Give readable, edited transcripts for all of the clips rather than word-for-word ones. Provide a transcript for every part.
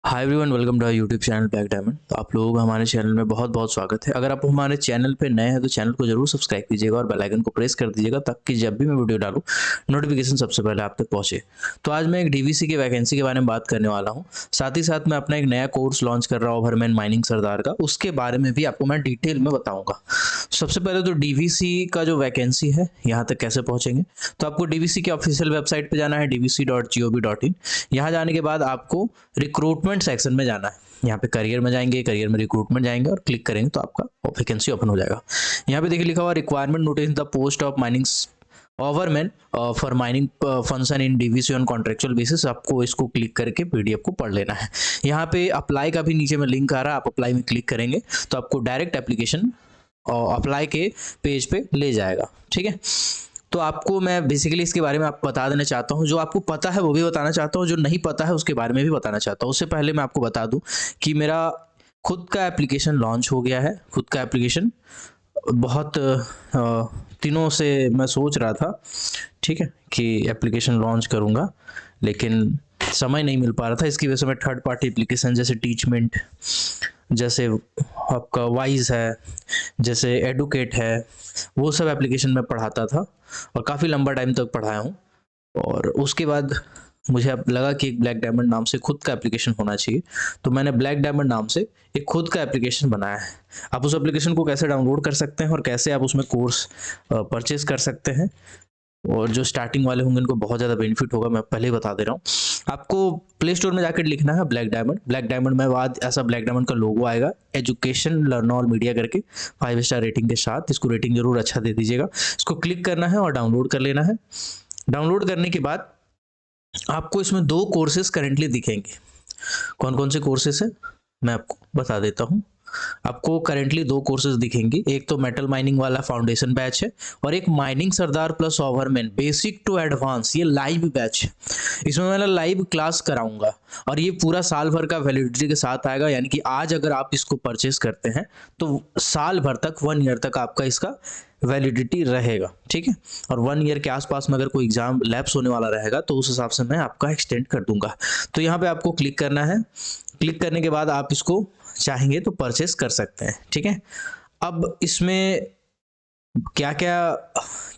Hi everyone, welcome to our YouTube channel Black Diamond. तो आप लोगों का हमारे चैनल में बहुत बहुत स्वागत है। अगर आप हमारे चैनल पे नए हैं तो चैनल को जरूर सब्सक्राइब कीजिएगा और बेल आइकन को प्रेस कर दीजिएगा ताकि जब भी मैं वीडियो डालूं नोटिफिकेशन सबसे पहले आप तक पहुंचे। तो आज मैं एक डीवीसी की वैकेंसी के बारे में बात करने वाला हूँ। साथ ही साथ मैं अपना एक नया कोर्स लॉन्च कर रहा हूँ ओवरमैन माइनिंग सरदार का, उसके बारे में भी आपको मैं डिटेल में बताऊँगा। सबसे पहले तो डीवीसी का जो वैकेंसी है यहाँ तक कैसे पहुँचेंगे, तो आपको डीवीसी की ऑफिशियल वेबसाइट पर जाना है dvc.gov.in। यहाँ जाने के बाद आपको रिक्रूटमेंट सेक्शन में जाना है। यहाँ पे करियर में जाएंगे, करियर में रिक्रूटमेंट जाएंगे और क्लिक करेंगे तो आपका वैकेंसी ओपन हो जाएगा। यहाँ पे देखिए लिखा हुआ requirement notice the post of mining ओवरमैन for mining function in DVC on contractual basis. आपको इसको क्लिक करके पीडीएफ को पढ़ लेना है। यहाँ पे अप्लाई का भी नीचे में लिंक आ रहा है, आप अप्लाई में क्लिक करेंगे तो आपको डायरेक्ट एप्लीकेशन और अप्लाई के पेज पे ले जाएगा। ठीक है, तो आपको मैं बेसिकली इसके बारे में आपको बता देना चाहता हूँ। जो आपको पता है वो भी बताना चाहता हूँ, जो नहीं पता है उसके बारे में भी बताना चाहता हूँ। उससे पहले मैं आपको बता दूं कि मेरा खुद का एप्लीकेशन लॉन्च हो गया है। खुद का एप्लीकेशन बहुत दिनों से मैं सोच रहा था, ठीक है, कि एप्लीकेशन लॉन्च करूँगा, लेकिन समय नहीं मिल पा रहा था। इसकी वजह से मैं थर्ड पार्टी एप्लीकेशन जैसे टीचमेंट, जैसे आपका वाइज है, जैसे एडुकेट है, वो सब एप्लीकेशन में पढ़ाता था और काफ़ी लंबा टाइम तक पढ़ाया हूँ। और उसके बाद मुझे अब लगा कि एक ब्लैक डायमंड नाम से खुद का एप्लीकेशन होना चाहिए, तो मैंने ब्लैक डायमंड नाम से एक खुद का एप्लीकेशन बनाया है। आप उस एप्लीकेशन को कैसे डाउनलोड कर सकते हैं और कैसे आप उसमें कोर्स परचेज कर सकते हैं, और जो स्टार्टिंग वाले होंगे उनको बहुत ज़्यादा बेनिफिट होगा, मैं पहले ही बता दे रहा हूँ। आपको प्ले स्टोर में जाकर लिखना है ब्लैक डायमंड। ब्लैक डायमंड में बाद ऐसा ब्लैक डायमंड का लोगो आएगा, एजुकेशन लर्न ऑल मीडिया करके 5 स्टार रेटिंग के साथ। इसको रेटिंग जरूर अच्छा दे दीजिएगा। इसको क्लिक करना है और डाउनलोड कर लेना है। डाउनलोड करने के बाद आपको इसमें 2 कोर्सेज करेंटली दिखेंगे। कौन कौन से कोर्सेज है मैं आपको बता देता हूँ। आपको करेंटली 2 कोर्सेज दिखेंगे। एक तो मेटल माइनिंग वाला फाउंडेशन बैच है और एक mining sardar plus overman basic to advance, ये लाइव बैच है। इसमें मैं लाइव क्लास कराऊंगा और ये पूरा साल भर का वैलिडिटी के साथ आएगा। यानी कि आज अगर आप इसको परचेस करते हैं तो साल भर तक, 1 ईयर तक आपका इसका वैलिडिटी रहेगा। ठीक है, और 1 ईयर के आसपास में अगर कोई एग्जाम लैप्स होने वाला रहेगा तो उस हिसाब से मैं आपका एक्सटेंड कर दूंगा। तो यहाँ पे आपको क्लिक करना है। क्लिक करने के बाद आप इसको चाहेंगे तो परचेस कर सकते हैं। ठीक है, अब इसमें क्या क्या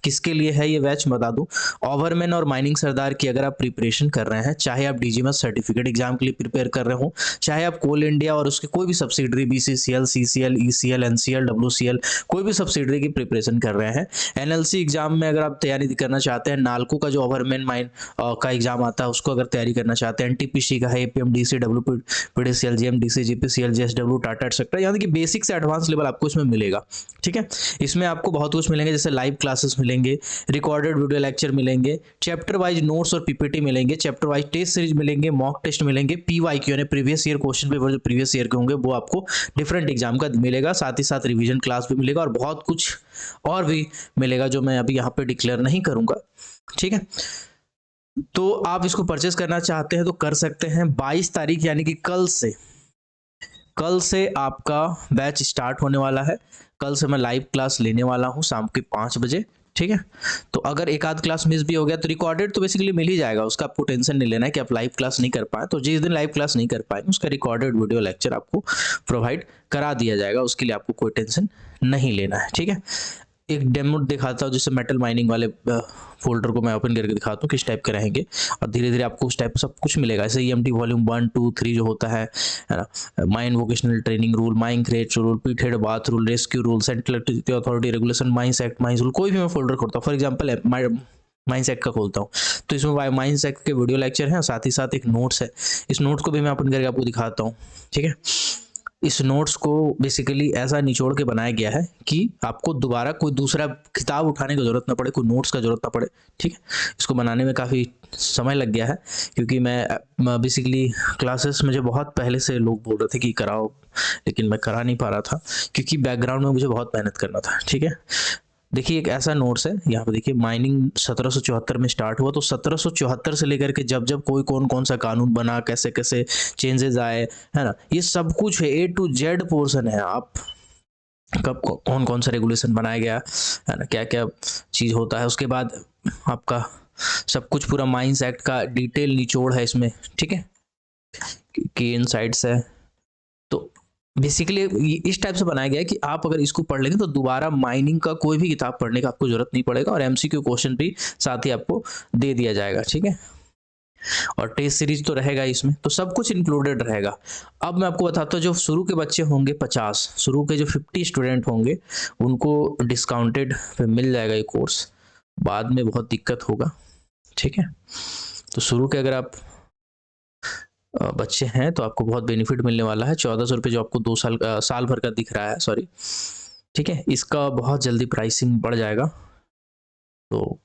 किसके लिए है ये बैच बता दूं। ओवरमैन और माइनिंग सरदार की अगर आप प्रिपरेशन कर रहे हैं, चाहे आप डीजीएमएस सर्टिफिकेट एग्जाम के लिए प्रिपेयर कर रहे हो, चाहे आप कोल इंडिया और उसके कोई भी subsidiary BCCL, CCL, ECL, NCL, WCL, कोई भी सब्सिडरी की प्रिपरेशन कर रहे हैं, एनएलसी एग्जाम में अगर आप तैयारी करना चाहते हैं, नालको का जो ओवरमैन माइन का एग्जाम आता है उसको अगर तैयारी करना चाहते हैं, एनटीपीसी का है, एपीएमडीसी, डब्ल्यूपीडीसीएल, जीएमडीसी, जीपीसीएल, जेएसडब्ल्यू, टाटा एक्सेट्रा, यानी कि बेसिक से एडवांस लेवल आपको इसमें मिलेगा। ठीक है, इसमें आपको बहुत कुछ मिलेंगे, जैसे लाइव क्लासेस मिलेंगे, रिकॉर्डेड वीडियो लेक्चर मिलेंगे, चैप्टर वाइज नोट्स और पीपीटी मिलेंगे, चैप्टर वाइज टेस्ट सीरीज मिलेंगे, मॉक टेस्ट मिलेंगे, पीवाईक्यू यानी प्रीवियस ईयर क्वेश्चन पेपर जो प्रीवियस ईयर के होंगे वो आपको डिफरेंट एग्जाम का मिलेगा। साथ ही साथ रिवीजन क्लास भी मिलेगा और बहुत कुछ और भी मिलेगा जो मैं अभी यहाँ पे डिक्लेयर नहीं करूंगा। ठीक है, तो आप इसको परचेस करना चाहते हैं तो कर सकते हैं। 22 तारीख यानी कि कल से आपका बैच स्टार्ट होने वाला है। कल से मैं लाइव क्लास लेने वाला हूं शाम के 5 बजे। ठीक है, तो अगर एक आध क्लास मिस भी हो गया तो रिकॉर्डेड तो बेसिकली मिल ही जाएगा, उसका आपको टेंशन नहीं लेना है कि आप लाइव क्लास नहीं कर पाए। तो जिस दिन लाइव क्लास नहीं कर पाए उसका रिकॉर्डेड वीडियो लेक्चर आपको प्रोवाइड करा दिया जाएगा, उसके लिए आपको कोई टेंशन नहीं लेना है। ठीक है, एक डेमो दिखाता हूँ, जैसे मेटल माइनिंग वाले फोल्डर को मैं ओपन करके दिखाता हूँ किस टाइप के रहेंगे, और धीरे धीरे आपको उस टाइप सब कुछ मिलेगा। जैसे ईएमटी वॉल्यूम 1, 2, 3 जो होता है ना, mine vocational training rule, mine creche rule, pit bath rule, rescue rule, central electricity authority regulation, mines act, mines rule, कोई भी मैं फोल्डर खोलता हूँ। फॉर एग्जाम्पल माइंस एक्ट का खोलता हूँ तो इसमें माइंस एक्ट के वीडियो लेक्चर हैं, साथ ही साथ एक नोट्स है। इस नोट्स को भी मैं ओपन करके आपको दिखाता हूँ। ठीक है, इस नोट्स को बेसिकली ऐसा निचोड़ के बनाया गया है कि आपको दोबारा कोई दूसरा किताब उठाने की जरूरत ना पड़े, कोई नोट्स का जरूरत ना पड़े। ठीक है, इसको बनाने में काफ़ी समय लग गया है क्योंकि मैं बेसिकली क्लासेस मुझे बहुत पहले से लोग बोल रहे थे कि कराओ, लेकिन मैं करा नहीं पा रहा था क्योंकि बैकग्राउंड में मुझे बहुत मेहनत करना था। ठीक है, देखिए एक ऐसा नोट्स है यहाँ पे, देखिए माइनिंग 1774 में स्टार्ट हुआ, तो 1774 से लेकर के जब जब कोई कौन कौन सा कानून बना, कैसे कैसे चेंजेस आए, है ना, ये सब कुछ है, ए टू जेड पोर्शन है। आप कब कौन कौन सा रेगुलेशन बनाया गया है ना, क्या क्या चीज़ होता है, उसके बाद आपका सब कुछ पूरा माइंस एक्ट का डिटेल निचोड़ है इसमें। ठीक है, की इनसाइट्स है। तो बेसिकली इस टाइप से बनाया गया है कि आप अगर इसको पढ़ लेंगे तो दोबारा माइनिंग का कोई भी किताब पढ़ने का आपको जरूरत नहीं पड़ेगा, और एमसीक्यू क्वेश्चन भी साथ ही आपको दे दिया जाएगा, ठीक है। और टेस्ट सीरीज तो रहेगा इसमें, तो सब कुछ इंक्लूडेड रहेगा। अब मैं आपको बताता हूँ, जो शुरू के बच्चे होंगे 50, शुरू के जो 50 स्टूडेंट होंगे उनको डिस्काउंटेड पे मिल जाएगा ये कोर्स, बाद में बहुत दिक्कत होगा, ठीक है। तो शुरू के अगर आप बच्चे हैं तो आपको बहुत बेनिफिट मिलने वाला है। 1400 रुपये जो आपको 2 साल साल भर का दिख रहा है, सॉरी, ठीक है, इसका बहुत जल्दी प्राइसिंग बढ़ जाएगा। तो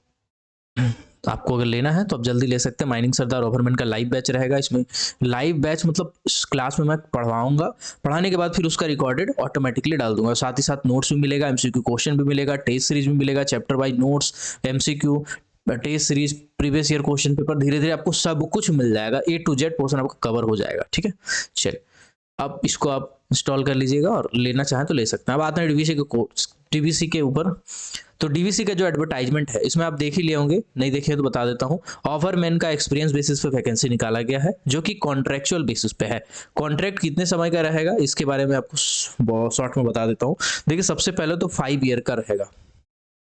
आपको अगर लेना है तो आप जल्दी ले सकते हैं। माइनिंग सरदार ओवरमैन का लाइव बैच रहेगा। इसमें लाइव बैच मतलब क्लास में मैं पढ़वाऊंगा, पढ़ाने के बाद फिर उसका रिकॉर्डेड ऑटोमेटिकली डाल दूंगा। साथ ही साथ नोट्स भी मिलेगा, एमसीक्यू क्वेश्चन भी मिलेगा, टेस्ट सीरीज भी मिलेगा, chapter wise notes, MCQ, test series, previous year question paper, धीरे धीरे आपको सब कुछ मिल जाएगा। A to Z पोर्शन आपका कवर हो जाएगा, ठीक है। चलिए, अब इसको आप इंस्टॉल कर लीजिएगा और लेना चाहें तो ले सकते हैं। अब आते हैं डीवीसी के ऊपर। तो डीवीसी का जो एडवर्टाइजमेंट है इसमें आप देख ही लिए होंगे, नहीं देखे तो बता देता हूँ। ऑफरमैन का एक्सपीरियंस बेसिस पे वैकेंसी निकाला गया है, जो कि कॉन्ट्रेक्चुअल बेसिस पे है। कॉन्ट्रैक्ट कितने समय का रहेगा इसके बारे में आपको शॉर्ट में बता देता हूँ। देखिए, सबसे पहले तो 5 ईयर का रहेगा,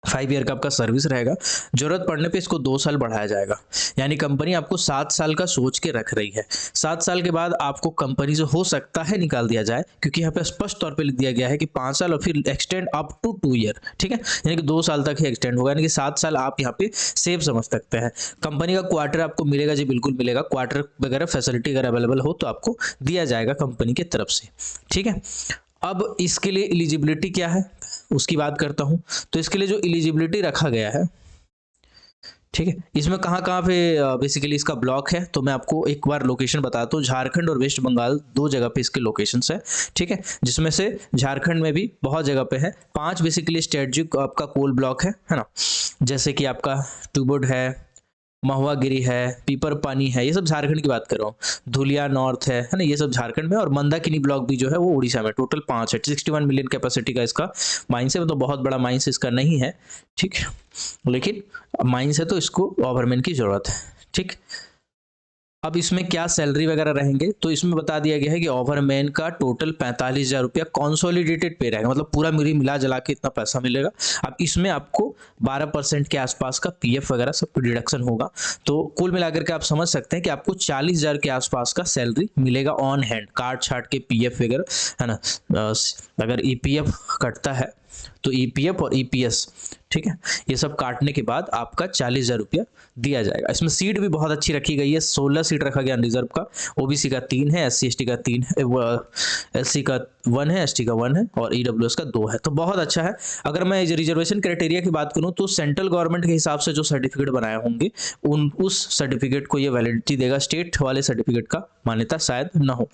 5 ईयर का आपका सर्विस रहेगा। जरूरत पड़ने पे इसको 2 साल बढ़ाया जाएगा, यानी कंपनी आपको 7 साल का सोच के रख रही है। 7 साल के बाद आपको कंपनी से हो सकता है निकाल दिया जाए, क्योंकि यहाँ पे स्पष्ट तौर पे लिख दिया गया है कि 5 साल और फिर एक्सटेंड अप टू 2 ईयर, ठीक है, यानी कि 2 साल तक ही एक्सटेंड होगा, यानी कि 7 साल आप यहाँ पे सेव समझ सकते हैं। कंपनी का क्वार्टर आपको मिलेगा जी, बिल्कुल मिलेगा। क्वार्टर वगैरह फैसिलिटी अगर अवेलेबल हो तो आपको दिया जाएगा कंपनी की तरफ से, ठीक है। अब इसके लिए एलिजिबिलिटी क्या है उसकी बात करता हूं। तो इसके लिए जो एलिजिबिलिटी रखा गया है, ठीक है, इसमें कहाँ कहाँ पे बेसिकली इसका ब्लॉक है, तो मैं आपको एक बार लोकेशन बताता हूँ। झारखंड और वेस्ट बंगाल 2 जगह पे इसके लोकेशंस है, ठीक है, जिसमें से झारखंड में भी बहुत जगह पे है। 5 बेसिकली स्ट्रेटेजिक आपका कोल ब्लॉक है ना, जैसे कि आपका टूबोड है, महुआगिरी है, पीपर पानी है, ये सब झारखंड की बात कर रहा हूँ। धुलिया नॉर्थ है ना, ये सब झारखंड में। और मंदाकिनी ब्लॉक भी जो है वो उड़ीसा में। टोटल 5 है। 61 मिलियन कैपेसिटी का इसका माइंस है, मतलब बहुत बड़ा माइंस इसका नहीं है, ठीक है, लेकिन माइंस है तो इसको ओवरमैन की जरूरत है, ठीक। अब इसमें क्या सैलरी वगैरह रहेंगे, तो इसमें बता दिया गया है कि ओवरमैन का टोटल 45,000 रुपया कॉन्सोलिडेटेड पे रहेगा, मतलब पूरा मिला जला के इतना पैसा मिलेगा। अब इसमें आपको 12% के आसपास का पीएफ वगैरह सब डिडक्शन होगा, तो कुल मिलाकर के आप समझ सकते हैं कि आपको 40,000 के आसपास का सैलरी मिलेगा ऑन हैंड, काट छाट के पीएफ वगैरह, है ना। अगर ईपीएफ कटता है तो ईपीएफ और ईपीएस, ठीक है, ये सब काटने के बाद आपका 40,000 रुपया दिया जाएगा। इसमें सीट भी बहुत अच्छी रखी गई है, 16 सीट रखा गया अनरिजर्व का। ओबीसी का 3 है, एससी एसटी का 3 है, एससी का 1 है, एसटी का 1 है और ईडब्ल्यूएस का 2 है, तो बहुत अच्छा है। अगर मैं रिजर्वेशन क्राइटेरिया की बात करूं तो सेंट्रल गवर्नमेंट के हिसाब से जो सर्टिफिकेट बनाए होंगे उस सर्टिफिकेट को ये वैलिडिटी देगा। स्टेट वाले सर्टिफिकेट का मान्यता शायद ना हो।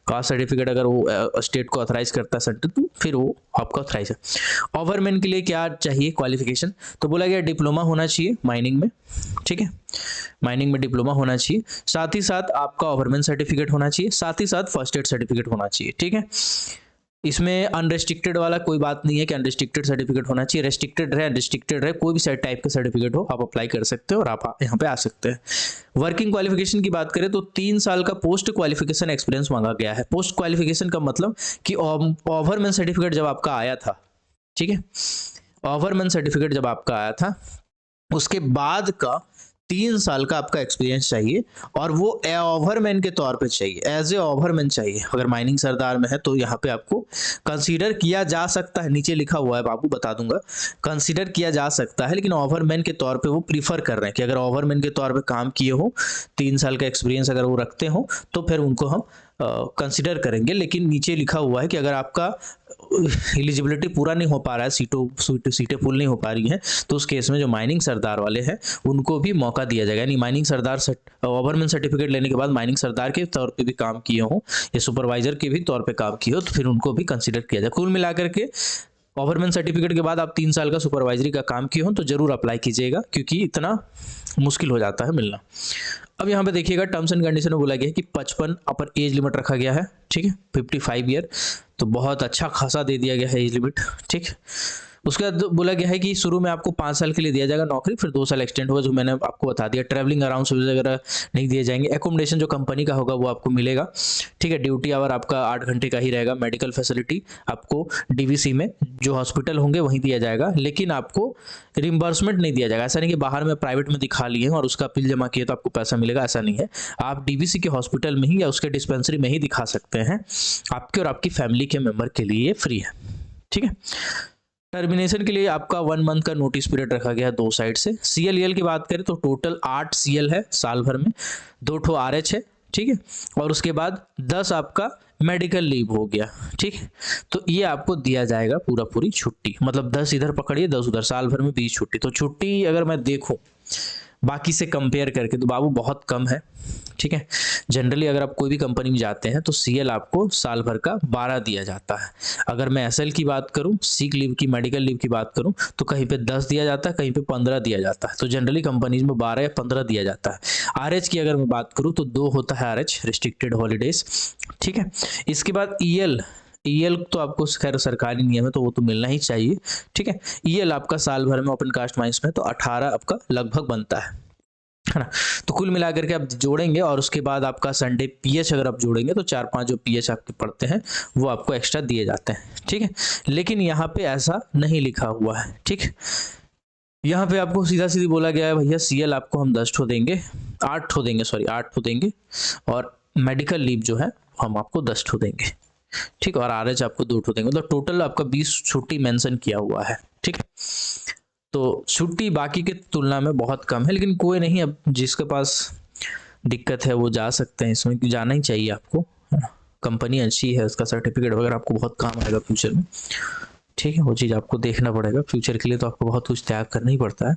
कास्ट सर्टिफिकेट अगर वो स्टेट को ऑथराइज करता है सेंटर, तो फिर वो आपका ऑथराइज है। ओवरमैन के लिए क्या चाहिए क्वालिफिकेशन, तो बोला गया डिप्लोमा होना चाहिए माइनिंग में, ठीक है, माइनिंग में डिप्लोमा होना चाहिए। साथ ही साथ आपका ओवरमैन सर्टिफिकेट होना चाहिए, साथ ही साथ फर्स्ट एड सर्टिफिकेट होना चाहिए, ठीक है। इसमें अनरेस्ट्रिक्टेड वाला कोई बात नहीं है कि अनरेस्ट्रिक्टेड सर्टिफिकेट होना चाहिए। रेस्ट्रिक्टेड रहे, अनरेस्ट्रिक्टेड रहे, कोई भी टाइप का सर्टिफिकेट हो आप अप्लाई कर सकते हो और आप यहाँ पे आ सकते हैं। वर्किंग क्वालिफिकेशन की बात करें तो 3 साल का पोस्ट क्वालिफिकेशन एक्सपीरियंस मांगा गया है। पोस्ट क्वालिफिकेशन का मतलब कि ओवरमैन सर्टिफिकेट जब आपका आया था, ठीक है, ओवरमैन सर्टिफिकेट जब आपका आया था उसके बाद का 3 साल का आपका एक्सपीरियंस चाहिए, और वो ओवरमैन के तौर पे चाहिए, एज ए ओवरमैन चाहिए। अगर माइनिंग सरदार में है तो यहाँ पे आपको कंसीडर किया जा सकता है, नीचे लिखा हुआ है बाबू, बता दूंगा, कंसीडर किया जा सकता है, लेकिन ओवरमैन के तौर पे वो प्रीफर कर रहे हैं कि अगर ओवरमैन के तौर पे काम किए हो, 3 साल का एक्सपीरियंस अगर वो रखते हो तो फिर उनको हम कंसिडर करेंगे। लेकिन नीचे लिखा हुआ है कि अगर आपका एलिजिबिलिटी पूरा नहीं हो पा रहा है, सीटें फुल नहीं हो पा रही हैं, तो उस केस में जो माइनिंग सरदार वाले हैं उनको भी मौका दिया जाएगा। यानी माइनिंग सरदार ओवरमैन सर्टिफिकेट लेने के बाद माइनिंग सरदार के तौर पे भी काम किए हो या सुपरवाइजर के भी तौर पे काम किए हो, तो फिर उनको भी कंसिडर किया जाए। कुल मिलाकर के ओवरमैन सर्टिफिकेट के बाद आप 3 साल का सुपरवाइजरी का काम किए हो तो जरूर अप्लाई कीजिएगा, क्योंकि इतना मुश्किल हो जाता है मिलना। अब यहाँ पे देखिएगा टर्म्स एंड कंडीशन में बोला गया है कि 55 अपर एज लिमिट रखा गया है, ठीक है, 55 ईयर, तो बहुत अच्छा खासा दे दिया गया है एज लिमिट, ठीक। उसके बाद बोला गया है कि शुरू में आपको 5 साल के लिए दिया जाएगा नौकरी, फिर 2 साल एक्सटेंड होगा, जो मैंने आपको बता दिया। ट्रैवलिंग अराउंड वगैरह नहीं दिए जाएंगे। एकोमोडेशन जो कंपनी का होगा वो आपको मिलेगा, ठीक है। ड्यूटी आवर आपका 8 घंटे का ही रहेगा। मेडिकल फैसिलिटी आपको डीवीसी में जो हॉस्पिटल होंगे वहीं दिया जाएगा, लेकिन आपको रिम्बर्समेंट नहीं दिया जाएगा। ऐसा नहीं कि बाहर में प्राइवेट में दिखा लिए और उसका बिल जमा किए तो आपको पैसा मिलेगा, ऐसा नहीं है। आप डीवीसी के हॉस्पिटल में ही या उसके डिस्पेंसरी में ही दिखा सकते हैं। आपके और आपकी फैमिली के मेंबर के लिए फ्री है, ठीक है। टर्मिनेशन के लिए आपका 1 मंथ का नोटिस पीरियड रखा गया है 2 साइड से। सीएल की बात करें तो टोटल 8 सीएल है साल भर में, 2 ठो आरएच है, ठीक है। और उसके बाद 10 आपका मेडिकल लीव हो गया, ठीक है। तो ये आपको दिया जाएगा पूरी छुट्टी, मतलब 10 इधर पकड़िए 10 उधर, साल भर में 20 छुट्टी। तो छुट्टी अगर मैं देखूं बाकी से कंपेयर करके तो बाबू बहुत कम है, ठीक है। जनरली अगर आप कोई भी कंपनी में जाते हैं तो सीएल आपको साल भर का 12 दिया जाता है। अगर मैं एसएल की बात करूं, सीक लीव की, मेडिकल लीव की बात करूं तो कहीं पे 10 दिया जाता है, कहीं पे 15 दिया जाता है। तो जनरली कंपनीज में 12 या 15 दिया जाता है। आरएच की अगर मैं बात करूं तो 2 होता है आरएच, रिस्ट्रिक्टेड हॉलीडेज, ठीक है। इसके बाद ईएल तो आपको खैर सरकारी नियम है तो वो तो मिलना ही चाहिए, ठीक है। ईएल आपका साल भर में ओपन कास्ट माइंस में तो 18 आपका लगभग बनता है ना। तो कुल मिलाकर के आप जोड़ेंगे और उसके बाद आपका संडे पीएच अगर आप जोड़ेंगे तो 4-5 जो पीएच आपके पड़ते हैं वो आपको एक्स्ट्रा दिए जाते हैं, ठीक है। लेकिन यहाँ पे ऐसा नहीं लिखा हुआ है, ठीक। यहाँ पे आपको सीधा सीधी बोला गया है भैया सीएल आपको हम 10 ठो देंगे, 8 ठो देंगे, सॉरी 8 ठो देंगे, और मेडिकल लीव जो है हम आपको 10 ठो देंगे, ठीक। और आरएच आपको 2 ठो देंगे, मतलब टोटल आपका 20 छुट्टी मेंशन किया हुआ है, ठीक। तो छुट्टी बाकी के तुलना में बहुत कम है, लेकिन कोई नहीं, अब जिसके पास दिक्कत है वो जा सकते हैं इसमें, कि जाना ही चाहिए आपको, कंपनी अच्छी है, उसका सर्टिफिकेट वगैरह आपको बहुत काम आएगा फ्यूचर में, ठीक है। वो चीज़ आपको देखना पड़ेगा, फ्यूचर के लिए तो आपको बहुत कुछ त्याग करना ही पड़ता है।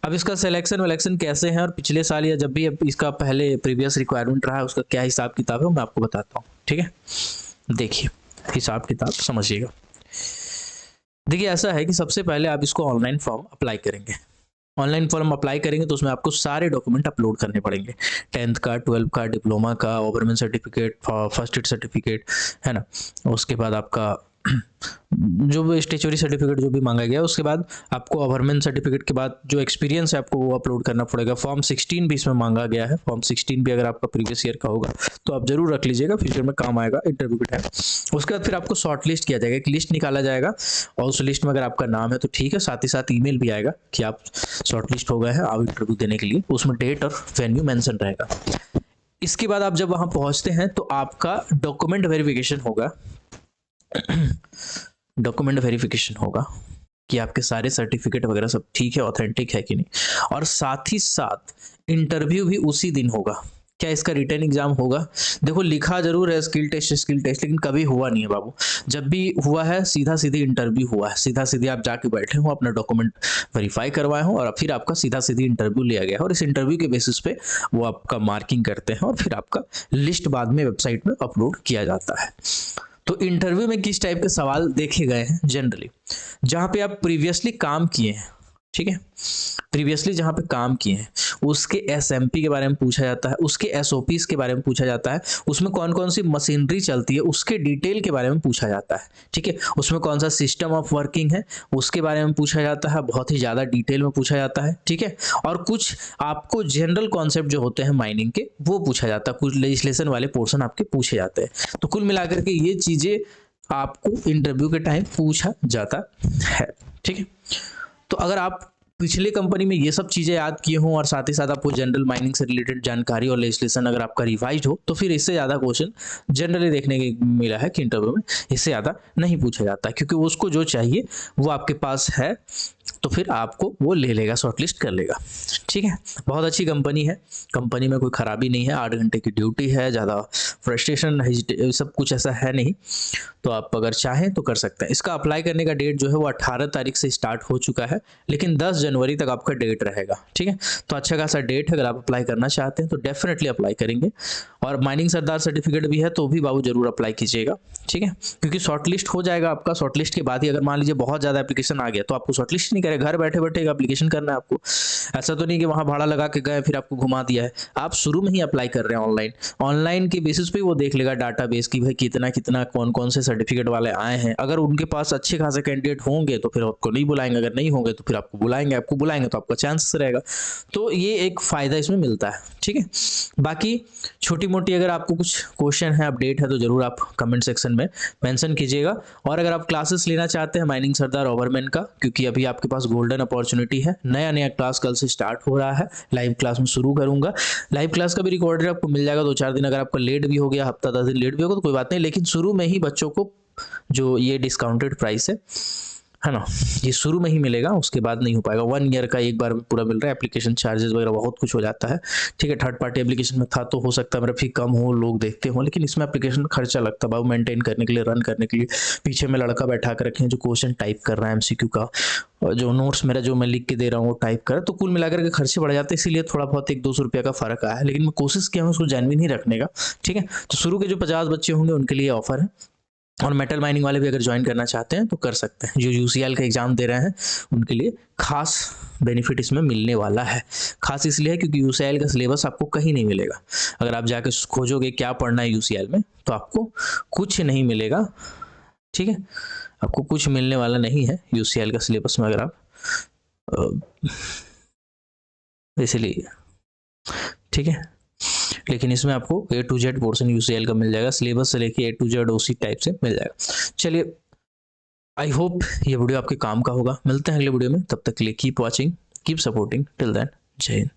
अब इसका सिलेक्शन कैसे है और पिछले साल या जब भी अब इसका पहले प्रीवियस रिक्वायरमेंट रहा है उसका क्या हिसाब किताब है मैं आपको बताता हूँ, ठीक है। देखिए हिसाब किताब समझिएगा। देखिए ऐसा है कि सबसे पहले आप इसको ऑनलाइन फॉर्म अप्लाई करेंगे। ऑनलाइन फॉर्म अप्लाई करेंगे तो उसमें आपको सारे डॉक्यूमेंट अपलोड करने पड़ेंगे, 10th का, 12th का, डिप्लोमा का, ओवरमेन सर्टिफिकेट, फर्स्ट एड सर्टिफिकेट, है ना। उसके बाद आपका जो भी स्टेचुरी सर्टिफिकेट जो भी मांगा गया, उसके बाद आपको ओवरमेन सर्टिफिकेट के बाद जो एक्सपीरियंस है आपको वो अपलोड करना पड़ेगा। फॉर्म 16 भी इसमें मांगा गया है। फॉर्म 16 भी अगर आपका प्रीवियस ईयर का होगा तो आप जरूर रख लीजिएगा, फ्यूचर में काम आएगा इंटरव्यू के टाइम। उसके बाद फिर आपको शॉर्ट लिस्ट किया जाएगा, एक लिस्ट निकाला जाएगा और उस लिस्ट में अगर आपका नाम है तो ठीक है, साथ ही साथ ईमेल भी आएगा कि आप शॉर्ट लिस्ट हो गए हैं, आप इंटरव्यू देने के लिए। उसमें डेट और वेन्यू मेंशन रहेगा। इसके बाद आप जब वहां पहुंचते हैं तो आपका डॉक्यूमेंट वेरिफिकेशन होगा। डॉक्यूमेंट वेरिफिकेशन होगा कि आपके सारे सर्टिफिकेट वगैरह सब ठीक है, ऑथेंटिक है कि नहीं, और साथ ही साथ इंटरव्यू भी उसी दिन होगा। क्या इसका रिटर्न एग्जाम होगा? देखो लिखा जरूर है स्किल टेस्ट, लेकिन कभी हुआ नहीं है बाबू। जब भी हुआ है सीधा सीधी इंटरव्यू हुआ है, सीधा सीधी आप जाके बैठे हो, अपना डॉक्यूमेंट वेरीफाई करवाए हो और फिर आपका सीधा सीधी इंटरव्यू लिया गया है, और इस इंटरव्यू के बेसिस पे वो आपका मार्किंग करते हैं और फिर आपका लिस्ट बाद में वेबसाइट में अपलोड किया जाता है। तो इंटरव्यू में किस टाइप के सवाल देखे गए हैं जनरली, जहाँ पे आप प्रीवियसली काम किए हैं, ठीक है, प्रीवियसली जहाँ पे काम किए हैं उसके एसएमपी के बारे में पूछा जाता है, उसके एसओपीज के बारे में पूछा जाता है, उसमें कौन कौन सी मशीनरी चलती है उसके डिटेल के बारे में पूछा जाता है, ठीक है। उसमें कौन सा सिस्टम ऑफ वर्किंग है उसके बारे में पूछा जाता है, बहुत ही ज़्यादा डिटेल में पूछा जाता है, ठीक है। और कुछ आपको जनरल कॉन्सेप्ट जो होते हैं माइनिंग के वो पूछा जाता है, कुछ लेजिस्लेशन वाले पोर्शन आपके पूछे जाते हैं। तो कुल मिलाकर के ये चीज़ें आपको इंटरव्यू के टाइम पूछा जाता है, ठीक है। तो अगर आप पिछले कंपनी में ये सब चीज़ें याद किए हों और साथ ही साथ आपको जनरल माइनिंग से रिलेटेड जानकारी और लेजिस्लेशन अगर आपका रिवाइज हो तो फिर इससे ज़्यादा क्वेश्चन जनरली देखने को मिला है कि इंटरव्यू में इससे ज़्यादा नहीं पूछा जाता, क्योंकि उसको जो चाहिए वो आपके पास है, तो फिर आपको वो ले लेगा, शॉर्टलिस्ट कर लेगा, ठीक है। बहुत अच्छी कंपनी है, कंपनी में कोई खराबी नहीं है, 8 घंटे की ड्यूटी है, ज़्यादा फ्रस्ट्रेशन सब कुछ ऐसा है नहीं, तो आप अगर चाहें तो कर सकते हैं। इसका अप्लाई करने का डेट जो है वो 18 तारीख से स्टार्ट हो चुका है, लेकिन 10 जनवरी तक आपका डेट रहेगा, ठीक है। तो अच्छा खासा डेट है, अगर आप अप्लाई करना चाहते हैं तो डेफिनेटली अप्लाई करेंगे। और माइनिंग सरदार सर्टिफिकेट भी है तो भी बाबू जरूर अप्लाई कीजिएगा, ठीक है, क्योंकि शॉर्टलिस्ट हो जाएगा आपका। शॉर्टलिस्ट के बाद ही अगर मान लीजिए बहुत ज़्यादा एप्लीकेशन आ गया तो आपको शॉर्टलिस्ट नहीं करेगा, है, घर बैठे बैठे एक एप्लीकेशन करना है आपको। ऐसा तो नहीं कि वहाँ भाड़ा लगा के गए फिर आपको घुमा दिया है, आप शुरू में ही अप्लाई कर रहे हैं ऑनलाइन। ऑनलाइन के बेसिस पे वो देख लेगा डाटाबेस की भाई कितना कितना कौन कौन से सर्टिफिकेट वाले आए हैं। अगर उनके पास अच्छे खासे कैंडिडेट होंगे तो फिर आपको नहीं बुलाएंगे, अगर नहीं होंगे तो फिर आपको बुलाएंगे, आपको बुलाएंगे तो आपका चांसेस रहेगा। तो ये एक फ़ायदा इसमें मिलता है, ठीक है। बाकी छोटी मोटी अगर आपको कुछ क्वेश्चन है, अपडेट है, तो ज़रूर आप कमेंट सेक्शन में मेंशन कीजिएगा। और अगर आप क्लासेस लेना चाहते हैं माइनिंग सरदार ओवरमैन का, क्योंकि अभी आपके पास गोल्डन अपॉर्चुनिटी है, नया नया क्लास कल से स्टार्ट हो रहा है, लाइव क्लास में शुरू करूंगा। लाइव क्लास का भी रिकॉर्डर आपको मिल जाएगा 2-4 दिन। अगर आपका लेट भी हो गया, हफ्ता 10 दिन लेट भी होगा तो कोई बात नहीं, लेकिन शुरू में ही बच्चों को जो ये डिस्काउंटेड प्राइस है ना, ये शुरू में ही मिलेगा, उसके बाद नहीं हो पाएगा। 1 ईयर का एक बार में पूरा मिल रहा है। एप्लीकेशन चार्जेस वगैरह बहुत कुछ हो जाता है, ठीक है। थर्ड पार्टी एप्लीकेशन में था तो हो सकता है मेरा फी कम हो, लोग देखते हो, लेकिन इसमें एप्लीकेशन में खर्चा लगता है मेंटेन करने के लिए, रन करने के लिए। पीछे में लड़का बैठा कर रखे हैं जो क्वेश्चन टाइप कर रहा है एमसीक्यू का, जो नोट्स मेरा जो मैं लिख के दे रहा हूँ वो टाइप कर रहा है, तो कुल मिलाकर के खर्चे बढ़ जाते हैं। इसीलिए थोड़ा बहुत 1-200 रुपये का फर्क आया है, लेकिन मैं कोशिश किया हूँ उसको जेन्युइन ही रखने का, ठीक है। तो शुरू के जो 50 बच्चे होंगे उनके लिए ऑफर है, और मेटल माइनिंग वाले भी अगर ज्वाइन करना चाहते हैं तो कर सकते हैं। जो यूसीएल का एग्जाम दे रहे हैं उनके लिए खास बेनिफिट इसमें मिलने वाला है। खास इसलिए है क्योंकि यूसीएल का सिलेबस आपको कहीं नहीं मिलेगा। अगर आप जाके खोजोगे क्या पढ़ना है यूसीएल में तो आपको कुछ नहीं मिलेगा, ठीक है। आपको कुछ मिलने वाला नहीं है यूसीएल का सिलेबस में, अगर आप इसलिए, ठीक है। लेकिन इसमें आपको A to Z portion UCL का मिल जाएगा, सिलेबस से लेके A to Z उसी टाइप से मिल जाएगा। चलिए, आई होप ये वीडियो आपके काम का होगा। मिलते हैं अगले वीडियो में, तब तक के लिए keep watching, keep supporting, till then जय हिंद।